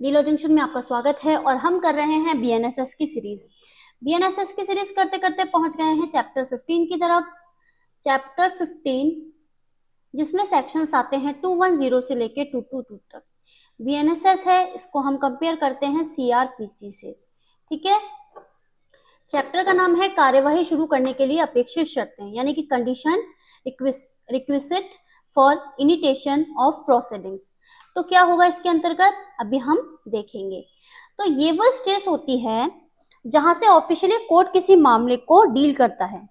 लीलो junction में आपका स्वागत है और हम कर रहे हैं बीएनएसएस की सीरीज। बीएनएसएस की सीरीज करते करते पहुंच गए हैं चैप्टर 15 की तरफ। चैप्टर 15 जिसमें सेक्शंस आते हैं 210 से लेके 222 तक। बीएनएसएस है, इसको हम कंपेयर करते हैं सीआरपीसी से। ठीक है, चैप्टर का नाम है कार्यवाही शुरू करने के लिए अपेक्षित शर्तें, यानी कि condition requisite for initiation of proceedings. तो क्या होगा इसके अंतर्गत अभी हम देखेंगे। तो ये वो स्टेज होती है जहां से ऑफिशियली कोर्ट किसी मामले को डील करता है।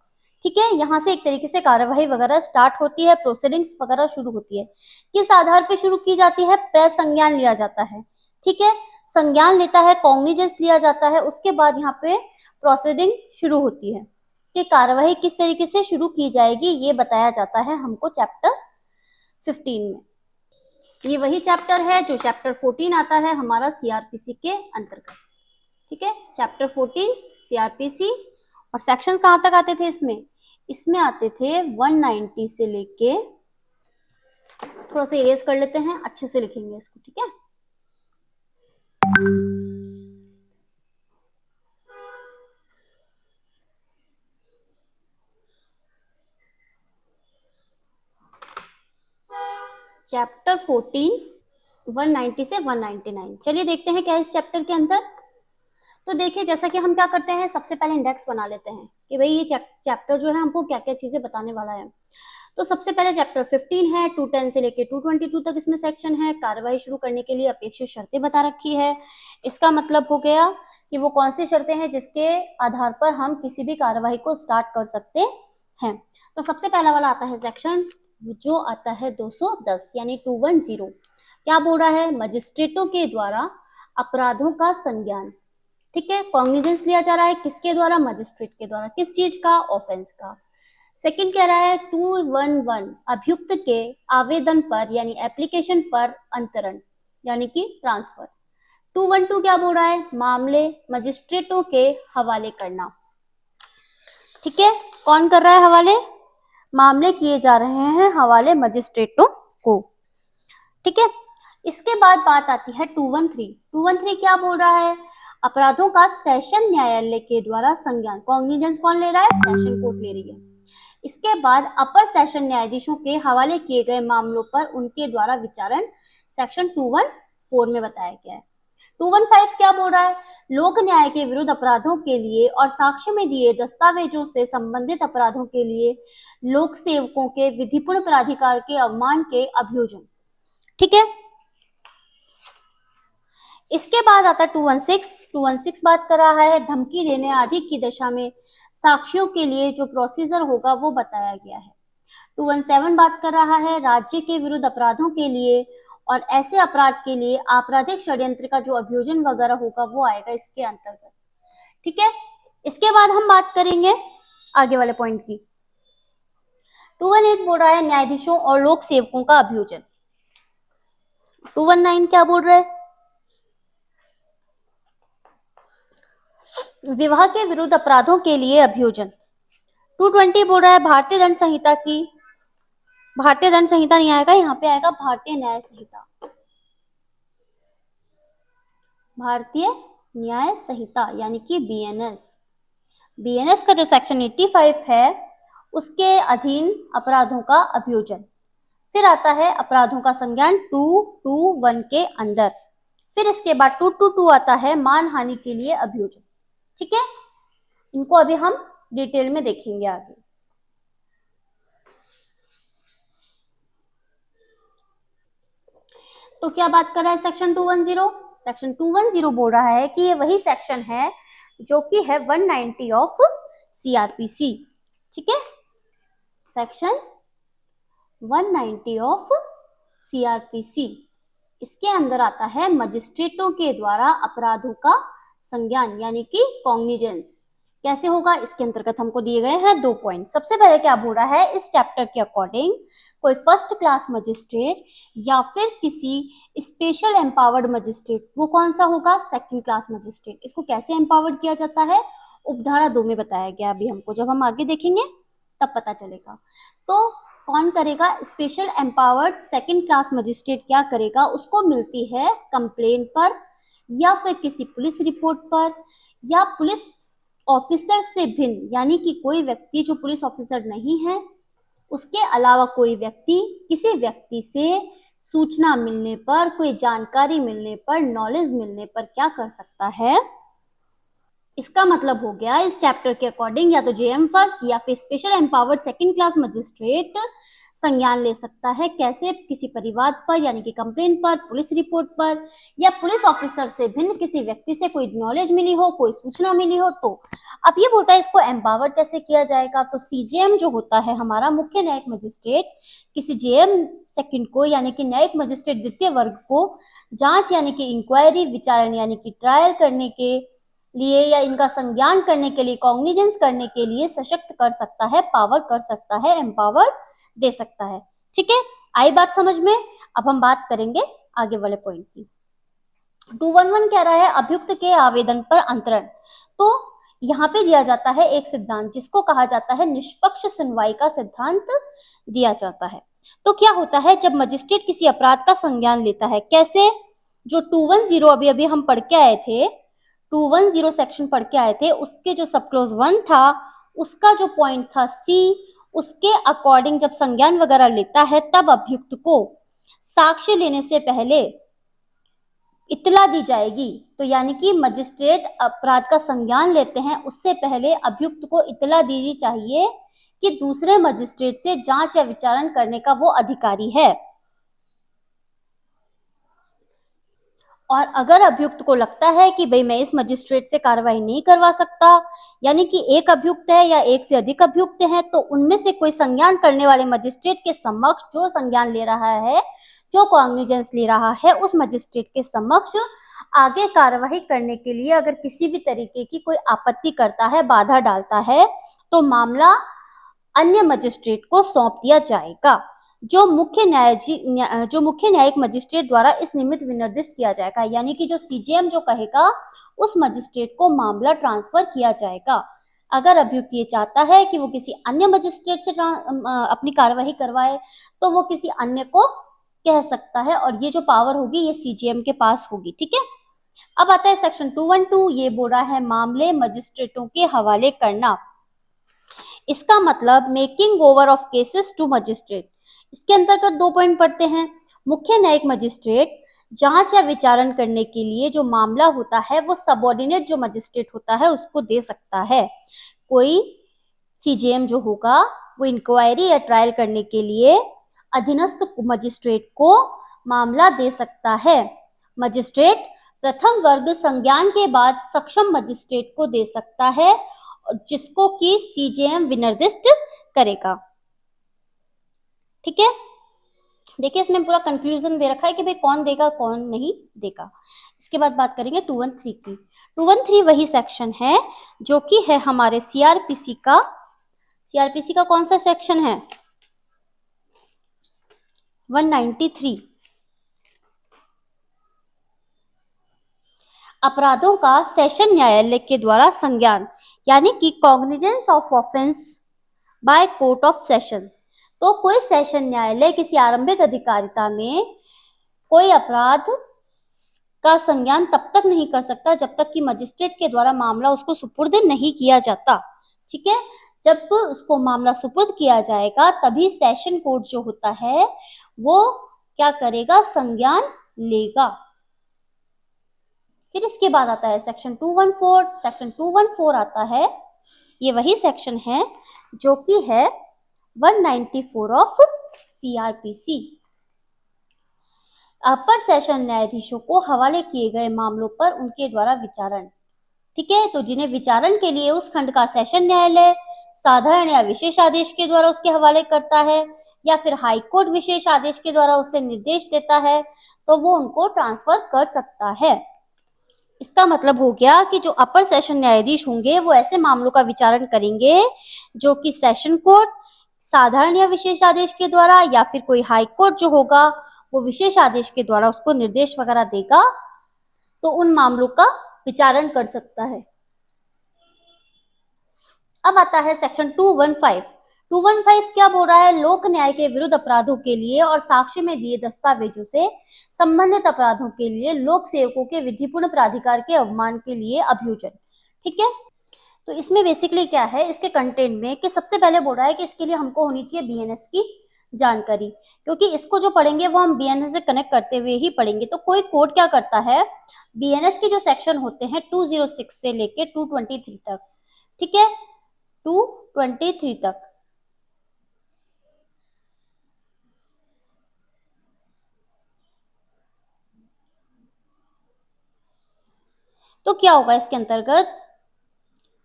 ठीक है, यहाँ से एक तरीके से कार्यवाही वगैरह स्टार्ट होती है, प्रोसीडिंग्स वगैरह शुरू होती है। किस आधार पर शुरू की जाती है? संज्ञान लिया जाता है। ठीक है, संज्ञान लेता है, कॉग्निजेंस लिया जाता है, उसके बाद यहाँ पे प्रोसीडिंग शुरू होती है कि कार्यवाही किस तरीके से शुरू की जाएगी, ये बताया जाता है हमको चैप्टर 15 में। ये वही चैप्टर है जो चैप्टर 14 आता है हमारा सीआरपीसी के अंतर्गत। ठीक है, चैप्टर 14 सीआरपीसी। और सेक्शन कहां तक आते थे इसमें आते थे 190 से लेके, थोड़ा सा इरेज कर लेते हैं, अच्छे से लिखेंगे इसको। ठीक है, चैप्टर 14 190 से 199। चलिए देखते हैं क्या इस चैप्टर के अंदर। तो देखिए, जैसा कि हम क्या करते हैं, सबसे पहले इंडेक्स बना लेते हैं कि भाई ये चैप्टर जो है हमको क्या क्या चीजें बताने वाला है। तो सबसे पहले चैप्टर 15 है, 210 से लेके 222 तक इसमें सेक्शन है। कार्यवाही शुरू करने के लिए अपेक्षित शर्तें बता रखी है। इसका मतलब हो गया कि वो कौन सी शर्तें हैं जिसके आधार पर हम किसी भी कार्यवाही को स्टार्ट कर सकते हैं। तो सबसे पहला वाला आता है सेक्शन, जो आता है 210 यानी 210। क्या बोल रहा है? मजिस्ट्रेटों के द्वारा अपराधों का संज्ञान। ठीक है, कॉग्निजेंस लिया जा रहा है किसके द्वारा? मजिस्ट्रेट के द्वारा। किस चीज का? ऑफेंस का। सेकंड कह रहा है 211 अभियुक्त के आवेदन पर यानी एप्लीकेशन पर अंतरण यानी कि ट्रांसफर। 212 क्या बोल रहा है? मामले मजिस्ट्रेटों के हवाले करना। ठीक है, कौन कर रहा है हवाले? मामले किए जा रहे हैं हवाले मजिस्ट्रेटों को। ठीक है, इसके बाद बात आती है 213। 213 क्या बोल रहा है? अपराधों का सेशन न्यायालय के द्वारा संज्ञान। कॉग्निजेंस कौन ले रहा है? सेशन कोर्ट ले रही है। इसके बाद अपर सेशन न्यायाधीशों के हवाले किए गए मामलों पर उनके द्वारा विचारण सेक्शन 214 में बताया गया है। 215 क्या बोल रहा है? लोक न्याय के विरुद्ध अपराधों के लिए और साक्ष्य में दिए दस्तावेजों से संबंधित अपराधों के लिए लोक सेवकों के विधिपूर्ण प्राधिकार के अवमान के अभियोजन। ठीक है, इसके बाद आता 216। 216 बात कर रहा है धमकी देने आदि की दशा में साक्षियों के लिए जो प्रोसीजर होगा वो बताया गया है। 217 बात कर रहा है राज्य के विरुद्ध अपराधों के लिए और ऐसे अपराध के लिए आपराधिक षड्यंत्र का जो अभियोजन वगैरह होगा वो आएगा इसके अंतर्गत। ठीक है, इसके बाद हम बात करेंगे आगे वाले पॉइंट की। 218 बोल रहा है न्यायाधीशों और लोक सेवकों का अभियोजन। 219 क्या बोल रहा है? विवाह के विरुद्ध अपराधों के लिए अभियोजन। 220 बोल रहा है भारतीय दंड संहिता नहीं आएगा, यहाँ पे आएगा भारतीय न्याय संहिता। भारतीय न्याय संहिता यानी कि बीएनएस का जो सेक्शन 85 है उसके अधीन अपराधों का अभियोजन। फिर आता है अपराधों का संज्ञान 221 के अंदर। फिर इसके बाद 222 आता है मानहानि के लिए अभियोजन। ठीक है, इनको अभी हम डिटेल में देखेंगे आगे। तो क्या बात कर रहा है सेक्शन 210? सेक्शन 210 बोल रहा है कि ये वही सेक्शन है जो कि है 190 ऑफ सीआरपीसी। ठीक है, सेक्शन 190 ऑफ सीआरपीसी, इसके अंदर आता है मजिस्ट्रेटों के द्वारा अपराधों का संज्ञान यानी कि कॉग्निजेंस। कैसे होगा? इसके अंतर्गत हमको दिए गए हैं 2 पॉइंट। सबसे पहले क्या बोल रहा है, इस चैप्टर के अकॉर्डिंग कोई फर्स्ट क्लास मजिस्ट्रेट या फिर किसी स्पेशल एम्पावर्ड मजिस्ट्रेट, वो कौन सा होगा? Second class magistrate. इसको कैसे एम्पावर्ड किया जाता है? उपधारा 2 में बताया गया, अभी हमको जब हम आगे देखेंगे तब पता चलेगा। तो कौन करेगा? Special empowered second class magistrate क्या करेगा? उसको मिलती है कंप्लेन पर या फिर किसी पुलिस रिपोर्ट पर या पुलिस ऑफिसर से भिन्न, यानी कि कोई व्यक्ति जो पुलिस ऑफिसर नहीं है उसके अलावा कोई व्यक्ति किसी व्यक्ति से सूचना मिलने पर, कोई जानकारी मिलने पर, नॉलेज मिलने पर क्या कर सकता है? इसका मतलब हो गया इस चैप्टर के अकॉर्डिंग या तो जेएम फर्स्ट या फिर special empowered second class magistrate संज्ञान ले सकता है। कैसे? किसी परिवाद पर यानी कि कंप्लेन पर, पुलिस रिपोर्ट पर या पुलिस ऑफिसर से भिन्न किसी व्यक्ति से कोई नॉलेज मिली हो, कोई सूचना मिली हो। तो अब ये बोलता है इसको एम्पावर्ड कैसे किया जाएगा? तो सीजेएम जो होता है हमारा मुख्य न्यायिक मजिस्ट्रेट किसी जेएम सेकंड को यानी कि न्यायिक मजिस्ट्रेट द्वितीय वर्ग को जांच यानी कि इंक्वायरी, विचारण यानी कि ट्रायल करने के लिए या इनका संज्ञान करने के लिए, कॉग्निजेंस करने के लिए सशक्त कर सकता है, पावर कर सकता है, एम्पावर्ड दे सकता है। ठीक है, आई बात समझ में? अब हम बात करेंगे आगे वाले पॉइंट की। 211 कह रहा है अभियुक्त के आवेदन पर अंतरण। तो यहाँ पे दिया जाता है एक सिद्धांत जिसको कहा जाता है निष्पक्ष सुनवाई का सिद्धांत दिया जाता है। तो क्या होता है जब मजिस्ट्रेट किसी अपराध का संज्ञान लेता है? कैसे? जो 210 अभी हम पढ़ के आए थे, 210 सेक्शन पढ़ के आए थे, उसके जो सब क्लोज 1 था उसका जो पॉइंट था सी, उसके अकॉर्डिंग जब संज्ञान वगैरह लेता है तब अभियुक्त को साक्ष्य लेने से पहले इत्तला दी जाएगी। तो यानी कि मजिस्ट्रेट अपराध का संज्ञान लेते हैं उससे पहले अभियुक्त को इत्तला देनी चाहिए कि दूसरे मजिस्ट्रेट से जांच या विचारण करने का वो अधिकारी है। और अगर अभियुक्त को लगता है कि भाई मैं इस मजिस्ट्रेट से कार्रवाई नहीं करवा सकता, यानी कि एक अभियुक्त है या एक से अधिक अभियुक्त हैं, तो उनमें से कोई संज्ञान करने वाले मजिस्ट्रेट के समक्ष जो संज्ञान ले रहा है, जो कॉग्निजेंस ले रहा है, उस मजिस्ट्रेट के समक्ष आगे कार्रवाई करने के लिए अगर किसी भी तरीके की कोई आपत्ति करता है, बाधा डालता है, तो मामला अन्य मजिस्ट्रेट को सौंप दिया जाएगा, जो मुख्य न्यायिक मजिस्ट्रेट द्वारा इस निमित्त विनिर्दिष्ट किया जाएगा। यानी कि जो सीजेएम जो कहेगा उस मजिस्ट्रेट को मामला ट्रांसफर किया जाएगा। अगर अभियुक्त ये चाहता है कि वो किसी अन्य मजिस्ट्रेट से अपनी कार्यवाही करवाए तो वो किसी अन्य को कह सकता है और ये जो पावर होगी ये सीजेएम के पास होगी। ठीक है, अब आता है सेक्शन 212। ये बोल रहा है मामले मजिस्ट्रेटों के हवाले करना। इसका मतलब making over of cases to magistrate. इसके अंतर्गत 2 पॉइंट पढ़ते हैं। मुख्य न्यायिक मजिस्ट्रेट जांच या विचारण करने के लिए जो मामला होता है वो सबऑर्डिनेट जो मजिस्ट्रेट होता है उसको दे सकता है। कोई सीजेएम जो होगा वो इंक्वायरी या ट्रायल करने के लिए अधीनस्थ मजिस्ट्रेट को मामला दे सकता है। मजिस्ट्रेट प्रथम वर्ग संज्ञान के बाद सक्षम मजिस्ट्रेट को दे सकता है जिसको कि सीजेएम विनिर्दिष्ट करेगा। ठीक है, देखिए इसमें पूरा कंक्लूजन दे रखा है कि भाई कौन देगा कौन नहीं देगा। इसके बाद बात करेंगे 213 की। 213 वही सेक्शन है जो कि है हमारे सीआरपीसी का कौन सा सेक्शन है? 193। अपराधों का सेशन न्यायालय के द्वारा संज्ञान, यानी कि cognizance of offence by court of session. तो कोई सेशन न्यायालय किसी आरंभिक अधिकारिता में कोई अपराध का संज्ञान तब तक नहीं कर सकता जब तक कि मजिस्ट्रेट के द्वारा मामला उसको सुपुर्द नहीं किया जाता। ठीक है, जब उसको मामला सुपुर्द किया जाएगा तभी सेशन कोर्ट जो होता है वो क्या करेगा? संज्ञान लेगा। फिर इसके बाद आता है सेक्शन 214। सेक्शन 214 आता है, ये वही सेक्शन है जो कि है 194 ऑफ सीआरपीसी। अपर सेशन न्यायाधीशों को हवाले किए गए मामलों पर उनके द्वारा विचारण। ठीक है, तो जिन्हें विचारण के लिए उस खंड का सेशन न्यायालय साधारण या विशेष आदेश के द्वारा उसके हवाले करता है या फिर हाई कोर्ट विशेष आदेश के द्वारा उसे निर्देश देता है तो वो उनको ट्रांसफर कर सकता है। इसका मतलब हो गया कि जो अपर सेशन न्यायाधीश होंगे वो ऐसे मामलों का विचारण करेंगे जो कि सेशन कोर्ट साधारण या विशेष आदेश के द्वारा या फिर कोई हाई कोर्ट जो होगा वो विशेष आदेश के द्वारा उसको निर्देश वगैरह देगा, तो उन मामलों का विचारण कर सकता है। अब आता है सेक्शन 215। 215 क्या बोल रहा है, लोक न्याय के विरुद्ध अपराधों के लिए और साक्ष्य में दिए दस्तावेजों से संबंधित अपराधों के लिए लोक सेवकों के विधिपूर्ण प्राधिकार के अवमान के लिए अभियोजन। ठीक है, तो इसमें बेसिकली क्या है इसके कंटेंट में कि सबसे पहले बोल रहा है कि इसके लिए हमको होनी चाहिए बीएनएस की जानकारी, क्योंकि इसको जो पढ़ेंगे वो हम बीएनएस से कनेक्ट करते हुए ही पढ़ेंगे। तो कोई कोड क्या करता है, बीएनएस के जो सेक्शन होते हैं 206 से लेके 223 तक, ठीक है, 223 तक, तो क्या होगा इसके अंतर्गत,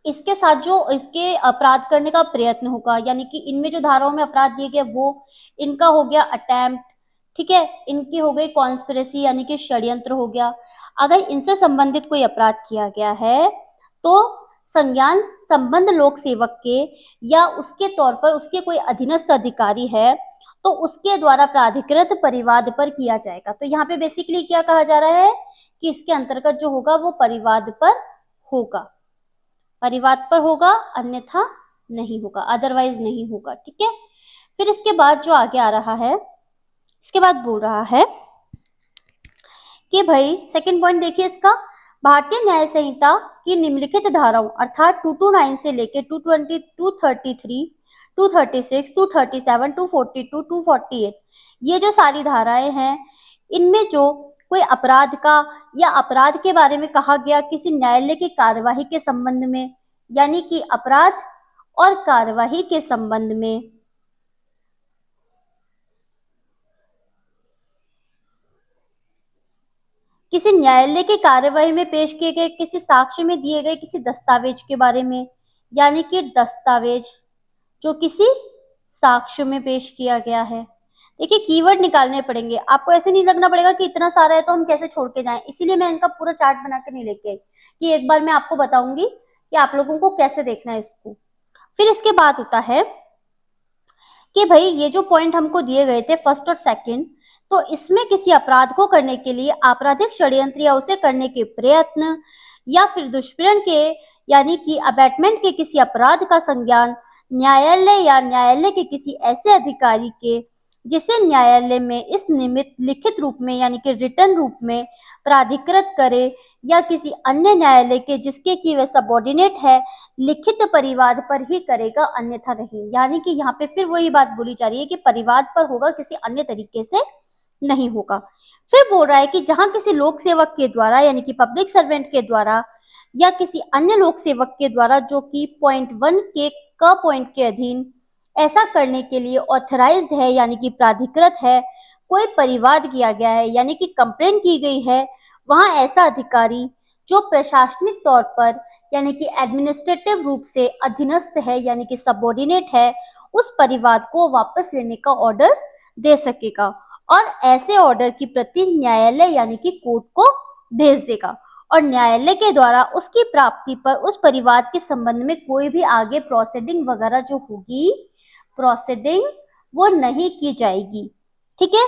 इसके साथ जो इसके अपराध करने का प्रयत्न होगा, यानी कि इनमें जो धाराओं में अपराध दिए गए वो इनका हो गया अटेम्प्ट, ठीक है, इनकी हो गई कॉन्स्पिरेसी यानी कि षड्यंत्र हो गया। अगर इनसे संबंधित कोई अपराध किया गया है तो संज्ञान संबंध लोक सेवक के या उसके तौर पर उसके कोई अधीनस्थ अधिकारी है तो उसके द्वारा प्राधिकृत परिवाद पर किया जाएगा। तो यहाँ पे बेसिकली क्या कहा जा रहा है कि इसके अंतर्गत जो होगा वो परिवाद पर होगा, परिवाद पर होगा, अन्यथा नहीं होगा, अदरवाइज नहीं होगा। ठीक है, फिर इसके बाद जो आगे आ रहा है, इसके बाद बोल रहा है कि भाई सेकंड पॉइंट देखिए इसका, भारतीय न्याय संहिता की निम्नलिखित धाराओं अर्थात 229 से लेके 220, 233, 236, 237, 242, 248, ये जो सारी धाराएं हैं इनमें जो कोई अपराध का या अपराध के बारे में कहा गया किसी न्यायालय की कार्यवाही के संबंध में, यानी कि अपराध और कार्यवाही के संबंध में किसी न्यायालय की कार्यवाही में पेश किए गए किसी साक्ष्य में दिए गए किसी दस्तावेज के बारे में, यानी कि दस्तावेज जो किसी साक्ष्य में पेश किया गया है। देखिए कीवर्ड निकालने पड़ेंगे, आपको ऐसे नहीं लगना पड़ेगा कि इतना सारा है तो हम कैसे छोड़ के जाएं, इसीलिए मैं इनका पूरा चार्ट बना के नहीं लेके आई कि एक बार मैं आपको बताऊंगी कि आप लोगों को कैसे देखना है इसको। फिर इसके बाद होता है कि भाई ये जो पॉइंट हमको दिए गए थे फर्स्ट और सेकंड, तो इसमें किसी अपराध को करने के लिए आपराधिक षड्यंत्र या उसे करने के प्रयत्न या फिर दुष्प्रेरण के यानी कि अबैटमेंट के किसी अपराध का संज्ञान न्यायालय या न्यायालय के किसी ऐसे अधिकारी के जिसे न्यायालय में इस निमित्त लिखित रूप में यानी कि रिटर्न रूप में प्राधिकृत करे या किसी अन्य न्यायालय के जिसके की वह सबऑर्डिनेट है लिखित परिवाद पर ही करेगा, अन्यथा नहीं। यानी कि यहाँ पे फिर वही बात बोली जा रही है कि परिवाद पर होगा, किसी अन्य तरीके से नहीं होगा। फिर बोल रहा है कि जहां किसी लोक सेवक के द्वारा यानी कि पब्लिक सर्वेंट के द्वारा या किसी अन्य लोक सेवक के द्वारा जो कि पॉइंट 1 के क पॉइंट के अधीन ऐसा करने के लिए ऑथराइज्ड है यानी कि प्राधिकृत है, कोई परिवाद किया गया है यानी कि कंप्लेन की गई है, वहां ऐसा अधिकारी जो प्रशासनिक तौर पर यानी कि एडमिनिस्ट्रेटिव रूप से अधीनस्थ है यानी कि सबऑर्डिनेट है, उस परिवाद को वापस लेने का ऑर्डर दे सकेगा और ऐसे ऑर्डर की प्रति न्यायालय यानी कि कोर्ट को भेज देगा और न्यायालय के द्वारा उसकी प्राप्ति पर उस परिवाद के संबंध में कोई भी आगे प्रोसीडिंग वगैरह जो होगी प्रोसीडिंग वो नहीं की जाएगी। ठीक है,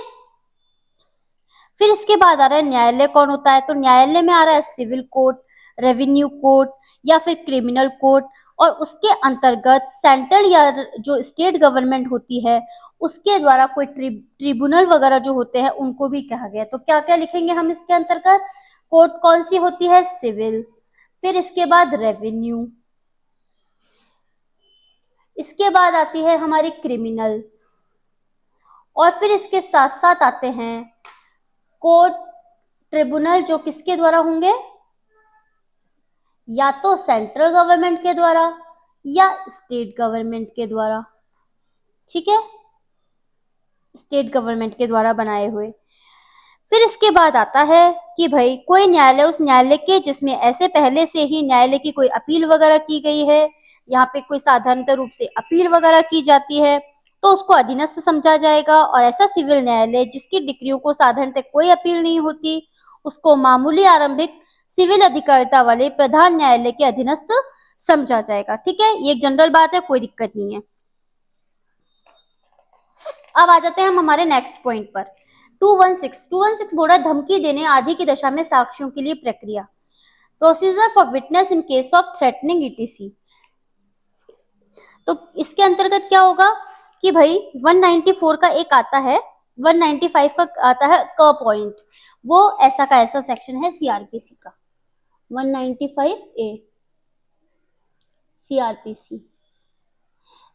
फिर इसके बाद आ रहा है न्यायालय कौन होता है, तो न्यायालय में आ रहा है सिविल कोर्ट, रेवेन्यू कोर्ट या फिर क्रिमिनल कोर्ट और उसके अंतर्गत सेंट्रल या जो स्टेट गवर्नमेंट होती है उसके द्वारा कोई ट्रिब्यूनल वगैरह जो होते हैं उनको भी कहा गया। तो क्या क्या लिखेंगे हम इसके अंतर्गत, कोर्ट कौन सी होती है, सिविल, फिर इसके बाद रेवेन्यू, इसके बाद आती है हमारी क्रिमिनल और फिर इसके साथ साथ आते हैं कोर्ट ट्रिब्यूनल जो किसके द्वारा होंगे, या तो सेंट्रल गवर्नमेंट के द्वारा या स्टेट गवर्नमेंट के द्वारा। ठीक है, स्टेट गवर्नमेंट के द्वारा बनाए हुए। फिर इसके बाद आता है कि भाई कोई न्यायालय उस न्यायालय के जिसमें ऐसे पहले से ही न्यायालय की कोई अपील वगैरह की गई है, यहाँ पे कोई साधारणतः रूप से अपील वगैरह की जाती है तो उसको अधीनस्थ समझा जाएगा और ऐसा सिविल न्यायालय जिसकी डिक्रियों को साधारणतः कोई अपील नहीं होती उसको मामूली आरंभिक सिविल अधिकारिता वाले प्रधान न्यायालय के अधीनस्थ समझा जाएगा। ठीक है, ये एक जनरल बात है, कोई दिक्कत नहीं है। अब आ जाते हैं हम हमारे नेक्स्ट पॉइंट पर 216 बोल रहा है धमकी देने आदि की दशा में साक्ष्यों के लिए प्रक्रिया, procedure for witness in case of threatening etc. तो इसके अंतर्गत क्या होगा कि भाई 194 का एक आता है, 195 का आता है क पॉइंट, वो ऐसा का ऐसा सेक्शन है सीआरपीसी का, 195 ए सीआरपीसी।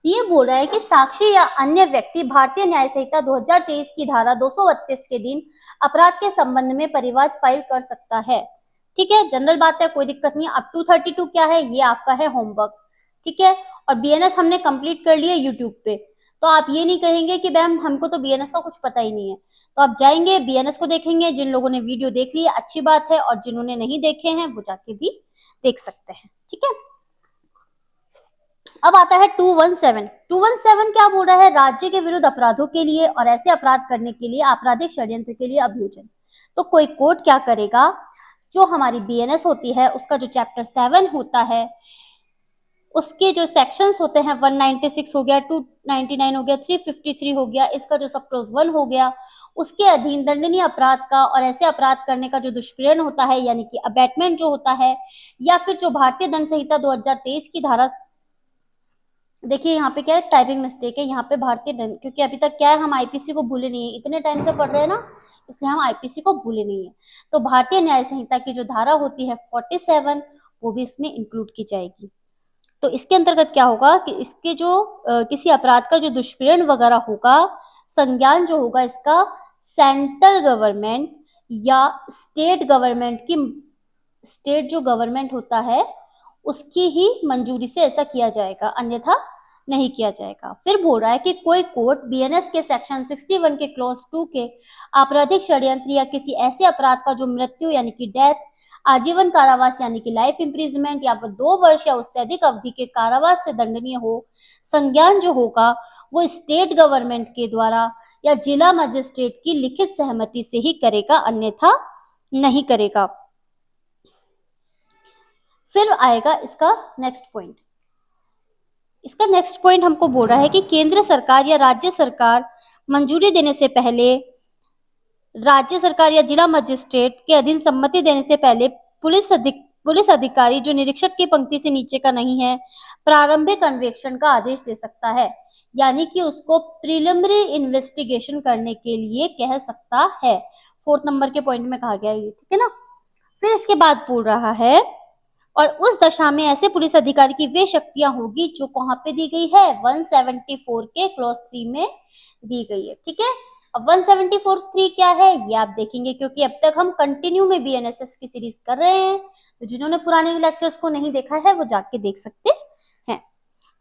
ये बोल रहा है कि साक्षी या अन्य व्यक्ति भारतीय न्याय संहिता 2023 की धारा 232 के दिन अपराध के संबंध में परिवाद फाइल कर सकता है। ठीक है, जनरल बात है, कोई दिक्कत नहीं। अब 232 क्या है, ये आपका है होमवर्क। ठीक है, और बीएनएस हमने कंप्लीट कर लिया यूट्यूब पे, तो आप ये नहीं कहेंगे कि मैम हमको तो बीएनएस का कुछ पता ही नहीं है, तो आप जाएंगे बीएनएस को देखेंगे। जिन लोगों ने वीडियो देख ली अच्छी बात है, और जिन्होंने नहीं देखे हैं वो जाके भी देख सकते हैं। ठीक है, अब आता है 217। 217 क्या बोल रहा है, राज्य के विरुद्ध अपराधों के लिए और ऐसे अपराध करने के लिए आपराधिक षड्यंत्र के लिए अभियोजन। तो कोई कोर्ट क्या करेगा, जो हमारी बीएनएस होती है उसका जो चैप्टर 7 होता है, उसके जो सेक्शंस होते हैं 196 हो गया, 299 हो गया, 353 हो गया, इसका जो सब क्लोज 1 हो गया, उसके अधीन दंडनीय अपराध का और ऐसे अपराध करने का जो दुष्प्रेरण होता है, यानी कि अबैटमेंट जो होता है, या फिर जो भारतीय दंड संहिता 2023 की धारा, देखिए यहाँ पे क्या है, टाइपिंग मिस्टेक है, यहाँ पे भारतीय दंड, क्योंकि अभी तक क्या है, हम आईपीसी को भूले नहीं है, इतने टाइम से पढ़ रहे हैं ना, इसलिए हम आईपीसी को भूले नहीं है। तो भारतीय न्याय संहिता की जो धारा होती है 47, वो भी इसमें इंक्लूड की जाएगी। तो इसके अंतर्गत क्या होगा कि इसके जो किसी अपराध का जो दुष्प्रेरण वगैरह होगा, संज्ञान जो होगा इसका सेंट्रल गवर्नमेंट या स्टेट गवर्नमेंट की, स्टेट जो गवर्नमेंट होता है उसकी ही मंजूरी से ऐसा किया जाएगा, अन्यथा नहीं किया जाएगा। फिर बोल रहा है कि कोई कोर्ट बीएनएस के सेक्शन 61 के क्लॉज 2 के आपराधिक षड्यंत्र या किसी ऐसे अपराध का जो मृत्यु यानी कि डेथ, आजीवन कारावास यानी कि लाइफ इम्प्रिजमेंट, या फिर 2 वर्ष या उससे अधिक अवधि के कारावास से दंडनीय हो, संज्ञान जो होगा वो स्टेट गवर्नमेंट के द्वारा या जिला मजिस्ट्रेट की लिखित सहमति से ही करेगा, अन्यथा नहीं करेगा। फिर आएगा इसका नेक्स्ट पॉइंट। इसका नेक्स्ट पॉइंट हमको बोल रहा है कि केंद्र सरकार या राज्य सरकार मंजूरी देने से पहले, राज्य सरकार या जिला मजिस्ट्रेट के अधीन सम्मति देने से पहले पुलिस अधिकारी जो निरीक्षक की पंक्ति से नीचे का नहीं है, प्रारंभिक अन्वेषण का आदेश दे सकता है, यानी कि उसको प्रिलिमिनरी इन्वेस्टिगेशन करने के लिए कह सकता है। 4 नंबर के पॉइंट में कहा गया ये, ठीक है ना। फिर इसके बाद बोल रहा है, और उस दशा में ऐसे पुलिस अधिकारी की वे शक्तियां होगी जो कहां पे दी गई है, 174 के क्लॉज 3 में दी गई है। ठीक है, अब 174(3) क्या है ये आप देखेंगे, क्योंकि अब तक हम कंटिन्यू में बीएनएसएस की सीरीज कर रहे हैं, तो जिन्होंने पुराने लेक्चर्स को नहीं देखा है वो जाके देख सकते हैं।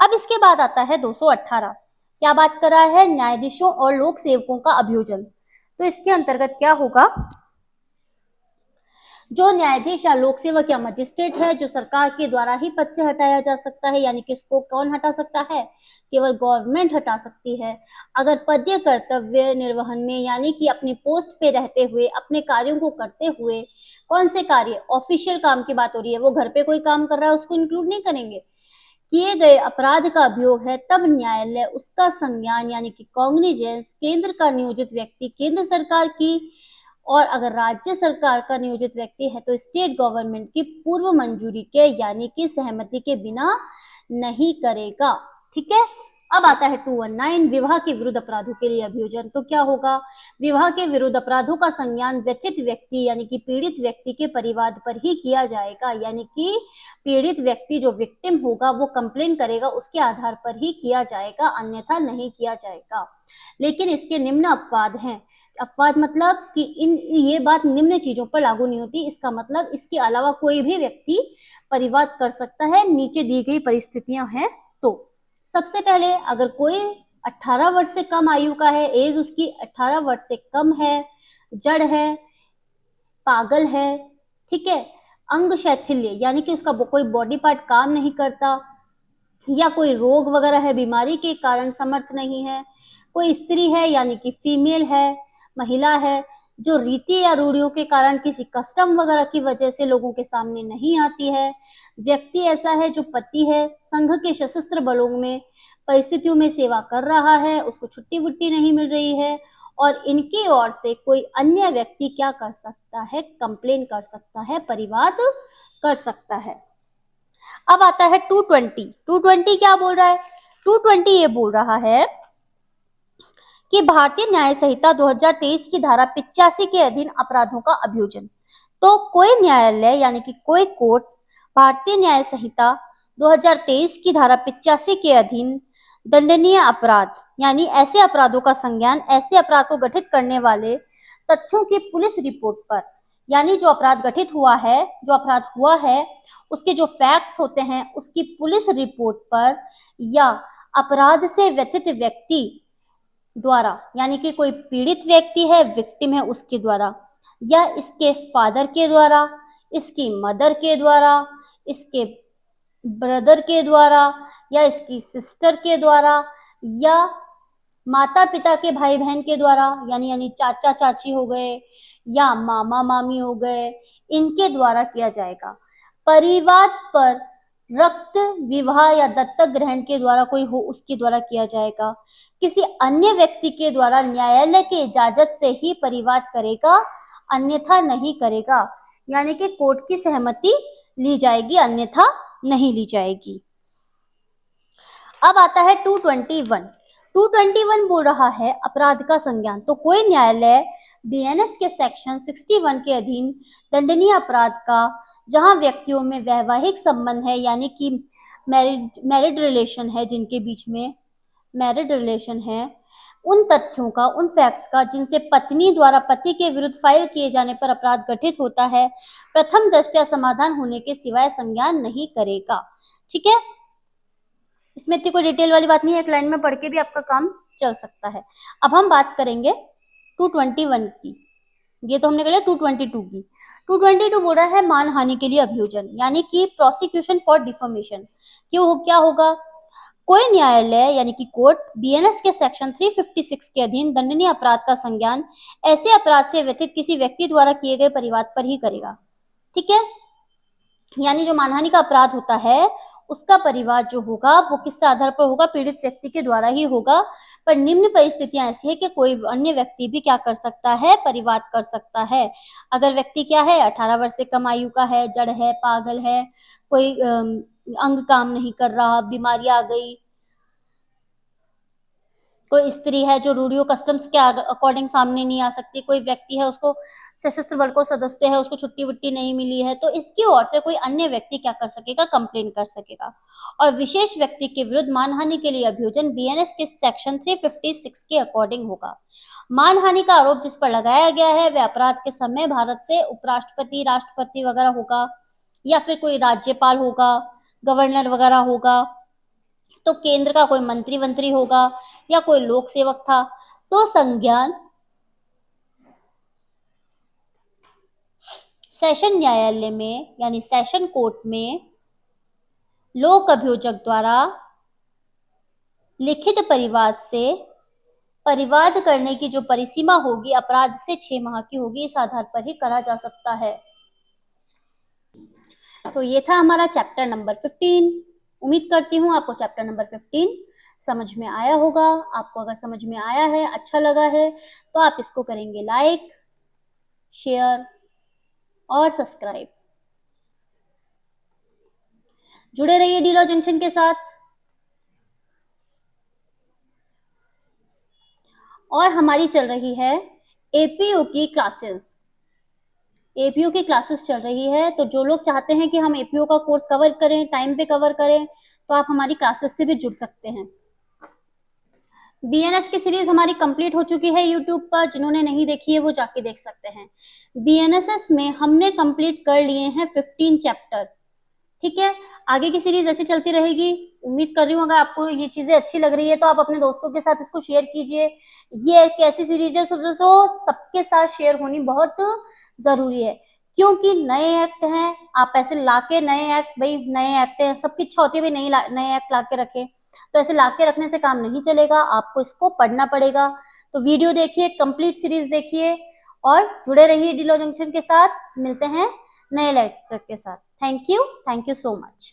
अब इसके बाद आता है 218। क्या बात कर रहा है, न्यायाधीशों और लोक सेवकों का अभियोजन। तो इसके अंतर्गत क्या होगा, जो न्यायाधीश या लोक सेवक या मजिस्ट्रेट है जो सरकार के द्वारा ही पद से हटाया जा सकता है, यानी कि इसको कौन हटा सकता है, केवल गवर्नमेंट हटा सकती है, अगर पदीय कर्तव्य निर्वहन में, यानी कि अपनी पोस्ट पे रहते हुए अपने कार्यों को करते हुए, कौन से कार्य, ऑफिशियल काम की बात हो रही है, वो घर पे कोई काम कर रहा है उसको इंक्लूड नहीं करेंगे, किए गए अपराध का अभियोग है, तब न्यायालय उसका संज्ञान यानी कि कॉग्निजेंस केंद्र का नियोजित व्यक्ति केंद्र सरकार की, और अगर राज्य सरकार का नियोजित व्यक्ति है तो स्टेट गवर्नमेंट की पूर्व मंजूरी के यानी कि सहमति के बिना नहीं करेगा। ठीक है, अब आता है 219, विवाह के विरुद्ध अपराधों के लिए अभियोजन। तो क्या होगा, विवाह के विरुद्ध अपराधों का संज्ञान व्यथित व्यक्ति यानी कि पीड़ित व्यक्ति के परिवार पर ही किया जाएगा, यानी कि पीड़ित व्यक्ति जो विक्टिम होगा वो कंप्लेन करेगा उसके आधार पर ही किया जाएगा, अन्यथा नहीं किया जाएगा। लेकिन इसके निम्न अपवाद हैं। अपवाद मतलब कि ये बात निम्न चीजों पर लागू नहीं होती, इसका मतलब इसके अलावा कोई भी व्यक्ति परिवाद कर सकता है, नीचे दी गई परिस्थितियां हैं। तो सबसे पहले, अगर कोई 18 वर्ष से कम आयु का है, एज उसकी 18 वर्ष से कम है, जड़ है, पागल है, ठीक है, अंग शैथिल्य यानी कि उसका कोई बॉडी पार्ट काम नहीं करता, या कोई रोग वगैरह है, बीमारी के कारण समर्थ नहीं है, कोई स्त्री है यानी कि फीमेल है, महिला है, जो रीति या रूढ़ियों के कारण किसी कस्टम वगैरह की वजह से लोगों के सामने नहीं आती है, व्यक्ति ऐसा है जो पति है, संघ के सशस्त्र बलों में परिस्थितियों में सेवा कर रहा है, उसको छुट्टी वुट्टी नहीं मिल रही है, और इनकी ओर से कोई अन्य व्यक्ति क्या कर सकता है, कंप्लेन कर सकता है, परिवाद कर सकता है। अब आता है 220। 220 क्या बोल रहा है, 220 ये बोल रहा है कि भारतीय न्याय संहिता 2023 की धारा 85 के अधीन अपराधों का अभियोजन। तो कोई न्यायालय यानी कि कोई कोर्ट भारतीय न्याय संहिता 2023 की धारा 85 के अधीन दंडनीय अपराध यानी ऐसे अपराधों का संज्ञान ऐसे अपराध को गठित करने वाले तथ्यों की पुलिस रिपोर्ट पर, यानी जो अपराध गठित हुआ है, जो अपराध हुआ है, उसके जो फैक्ट्स होते हैं उसकी पुलिस रिपोर्ट पर, या अपराध से व्यथित व्यक्ति द्वारा, यानी कि कोई पीड़ित व्यक्ति है, विक्टिम है, उसके द्वारा, या इसके फादर के द्वारा, इसकी मदर के द्वारा, इसके ब्रदर के द्वारा, या इसकी सिस्टर के द्वारा, या माता पिता के भाई बहन के द्वारा, यानी चाचा चाची हो गए या मामा मामी हो गए, इनके द्वारा किया जाएगा। परिवार पर रक्त विवाह या दत्तक ग्रहण के द्वारा कोई हो उसके द्वारा किया जाएगा। किसी अन्य व्यक्ति के द्वारा न्यायालय की इजाजत से ही परिवार करेगा, अन्यथा नहीं करेगा, यानी कि कोर्ट की सहमति ली जाएगी, अन्यथा नहीं ली जाएगी। अब आता है 221 बोल रहा है अपराध का संज्ञान। तो कोई न्यायालय बीएनएस के सेक्शन 61 के अधीन दंडनीय अपराध का, जहां व्यक्तियों में वैवाहिक संबंध है, यानी कि मैरिड रिलेशन है, जिनके बीच में मैरिड रिलेशन है, उन तथ्यों का, उन फैक्ट्स का जिनसे पत्नी द्वारा पति के विरुद्ध फाइल किए जाने पर अपराध गठित होता है, प्रथम दृष्टया समाधान होने के सिवाय संज्ञान नहीं करेगा। ठीक है, इसमें इतनी कोई डिटेल वाली बात नहीं है, एक लाइन में पढ़ के भी आपका काम चल सकता है। अब हम बात करेंगे 221 की, ये तो हमने कर लिया 222 की। 222 बोल रहा है मानहानि के लिए अभियोजन, यानी कि प्रोसिक्यूशन फॉर डिफेमेशन। क्या होगा? कोई न्यायालय यानी कि कोर्ट बीएनएस के सेक्शन 356 के अधीन दंडनीय अपराध का संज्ञान ऐसे अपराध से व्यथित किसी व्यक्ति द्वारा किए गए परिवाद पर ही करेगा। ठीक है, यानी जो मानहानि का अपराध होता है उसका परिवाद जो होगा वो किस आधार पर होगा? पीड़ित व्यक्ति के द्वारा ही होगा। पर निम्न परिस्थितियां ऐसी है कि कोई अन्य व्यक्ति भी क्या कर सकता है? परिवाद कर सकता है। अगर व्यक्ति क्या है? 18 वर्ष से कम आयु का है, जड़ है, पागल है, कोई अंग काम नहीं कर रहा, बीमारी आ गई, कोई स्त्री है जो रूढ़ियों कस्टम्स के अकॉर्डिंग सामने नहीं आ सकती, कोई व्यक्ति है उसको सशस्त्र बल को सदस्य है, उसको छुट्टी वुट्टी नहीं मिली है, तो इसकी ओर से कोई अन्य व्यक्ति क्या कर सकेगा? कंप्लेन कर सकेगा। और विशेष व्यक्ति के विरुद्ध मानहानि के लिए अभियोजन बीएनएस के सेक्शन 356 के अकॉर्डिंग होगा। मानहानि का आरोप जिस पर लगाया गया है वह अपराध के समय भारत से उपराष्ट्रपति, राष्ट्रपति वगैरह होगा, या फिर कोई राज्यपाल होगा, गवर्नर वगैरह होगा, तो केंद्र का कोई मंत्री होगा, या कोई लोक सेवक था। तो संज्ञान सेशन न्यायालय में यानी सेशन कोर्ट में लोक अभियोजक द्वारा लिखित परिवाद से परिवाद करने की जो परिसीमा होगी अपराध से 6 माह की होगी, इस आधार पर ही करा जा सकता है। तो ये था हमारा चैप्टर नंबर 15। उम्मीद करती हूँ आपको चैप्टर नंबर 15 समझ में आया होगा। आपको अगर समझ में आया है, अच्छा लगा है, तो आप इसको करेंगे लाइक, शेयर और सब्सक्राइब। जुड़े रहिए डी लॉ जंक्शन के साथ। और हमारी चल रही है एपीयू की क्लासेस। एपीयू की क्लासेस चल रही है, तो जो लोग चाहते हैं कि हम एपीयू का कोर्स कवर करें, टाइम पे कवर करें, तो आप हमारी क्लासेस से भी जुड़ सकते हैं। बीएनएस की सीरीज हमारी कंप्लीट हो चुकी है यूट्यूब पर, जिन्होंने नहीं देखी है वो जाके देख सकते हैं। बीएनएसएस में हमने कंप्लीट कर लिए हैं 15 चैप्टर। ठीक है, आगे की सीरीज ऐसे चलती रहेगी। उम्मीद कर रही हूँ अगर आपको ये चीजें अच्छी लग रही है तो आप अपने दोस्तों के साथ इसको शेयर कीजिए। ये एक ऐसी सीरीज है जो सबके साथ शेयर होनी बहुत जरूरी है, क्योंकि नए एक्ट हैं, आप ऐसे लाके नए एक्ट, भाई नए एक्ट हैं, सबकी इच्छा होती है भाई नए एक्ट लाके रखें, तो ऐसे लाके रखने से काम नहीं चलेगा, आपको इसको पढ़ना पड़ेगा। तो वीडियो देखिए, कंप्लीट सीरीज देखिए और जुड़े रहिए डी लॉ जंक्शन के साथ। मिलते हैं नए लेक्चर के साथ। Thank you so much.